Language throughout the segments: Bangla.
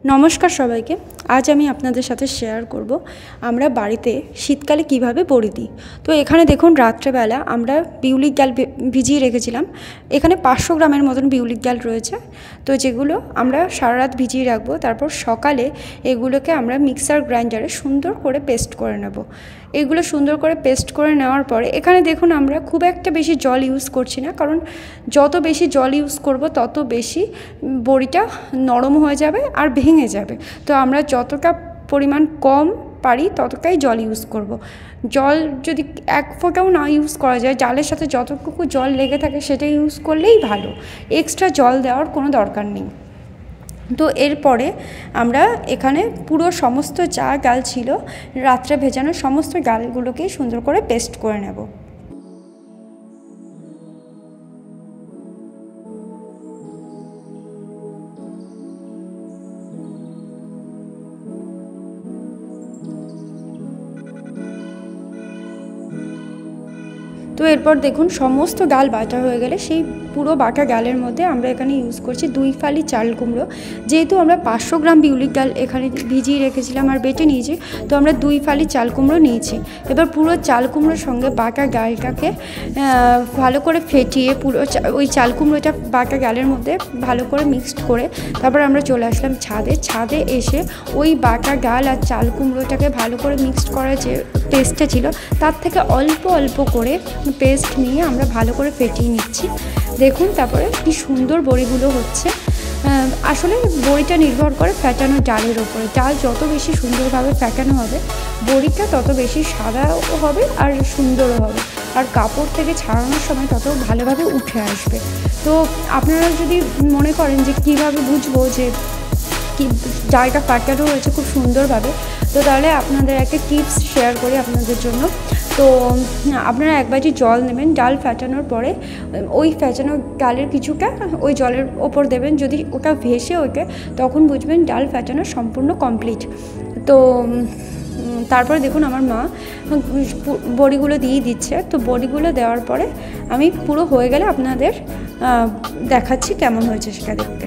নমস্কার সবাইকে। আজ আমি আপনাদের সাথে শেয়ার করব আমরা বাড়িতে শীতকালে কিভাবে বড়ি দিই। তো এখানে দেখুন রাত্রেবেলা আমরা বিউলির ডাল ভিজিয়ে রেখেছিলাম। এখানে 500 গ্রামের মতন বিউলির ডাল রয়েছে। তো যেগুলো আমরা সারা রাত ভিজিয়ে রাখবো, তারপর সকালে এগুলোকে আমরা মিক্সার গ্রাইন্ডারে সুন্দর করে পেস্ট করে নেব। এগুলো সুন্দর করে পেস্ট করে নেওয়ার পরে এখানে দেখুন আমরা খুব একটা বেশি জল ইউজ করছি না, কারণ যত বেশি জল ইউজ করব তত বেশি বড়িটা নরম হয়ে যাবে আর ভেঙে যাবে। তো আমরা যতটা পরিমাণ কম পারি ততটাই জল ইউজ করব। জল যদি এক ফোঁটাও না ইউজ করা যায়, ডালের সাথে যতটুকু জল লেগে থাকে সেটা ইউজ করলেই ভালো, এক্সট্রা জল দেওয়ার কোনো দরকার নেই। তো এরপরে আমরা এখানে পুরো সমস্ত যা ডাল ছিল রাত্রে ভেজানো সমস্ত ডালগুলোকেই সুন্দর করে পেস্ট করে নেব। তো এরপর দেখুন সমস্ত ডাল বাটা হয়ে গেলে সেই পুরো বাটা ডালের মধ্যে আমরা এখানে ইউজ করছি 2 ফালি চাল কুমড়ো। যেহেতু আমরা 500 গ্রাম বিউলির ডাল এখানে ভিজিয়ে রেখেছিলাম আর বেটে নিয়েছি, তো আমরা 2 ফালি চাল কুমড়ো নিয়েছি। এবার পুরো চাল কুমড়োর সঙ্গে বাটা ডালটাকে ভালো করে ফেটিয়ে পুরো ওই চাল কুমড়োটা বাটা ডালের মধ্যে ভালো করে মিক্সড করে তারপর আমরা চলে আসলাম ছাদে এসে ওই বাটা ডাল আর চাল কুমড়োটাকে ভালো করে মিক্সড করা যে পেস্টটা ছিল তার থেকে অল্প অল্প করে পেস্ট নিয়ে আমরা ভালো করে ফেটিয়ে নিচ্ছি। দেখুন তারপরে কি সুন্দর বড়িগুলো হচ্ছে। আসলে বড়িটা নির্ভর করে ফ্যাটানো ডালের ওপরে। ডাল যত বেশি সুন্দরভাবে ফ্যাটানো হবে বড়িটা তত বেশি সাদাও হবে আর সুন্দরও হবে, আর কাপড় থেকে ছাড়ানোর সময় তত ভালোভাবে উঠে আসবে। তো আপনারা যদি মনে করেন যে কীভাবে বুঝবো যে কি ডালটা ফাটানো হয়েছে খুব সুন্দরভাবে, তো তাহলে আপনাদের একটা টিপস শেয়ার করি আপনাদের জন্য। তো আপনারা এক বাটি জল নেবেন, ডাল ফাটানোর পরে ওই ফ্যাটানো ডালের কিছুটা ওই জলের ওপর দেবেন। যদি ওটা ভেসে ওঠে তখন বুঝবেন ডাল ফাটানো সম্পূর্ণ কমপ্লিট। তো তারপরে দেখুন আমার মা বড়িগুলো দিয়ে দিচ্ছে। তো বড়িগুলো দেওয়ার পরে আমি পুরো হয়ে গেলে আপনাদের দেখাচ্ছি কেমন হয়েছে সেটা দেখতে।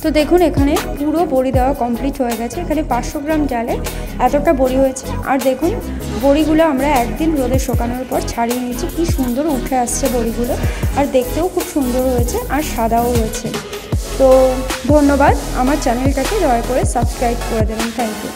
তো দেখুন এখানে পুরো বড়ি দেওয়া কমপ্লিট হয়ে গেছে। এখানে 500 গ্রাম ডালে এতটা বড়ি হয়েছে। আর দেখুন বড়িগুলো আমরা একদিন রোদে শুকানোর পর ছাড়িয়ে নিয়েছি, কি সুন্দর উঠে আসছে বড়িগুলো, আর দেখতেও খুব সুন্দর হয়েছে আর সাদাও হয়েছে। তো ধন্যবাদ, আমার চ্যানেলটাকে দয়া করে সাবস্ক্রাইব করে দেবেন। Thank you.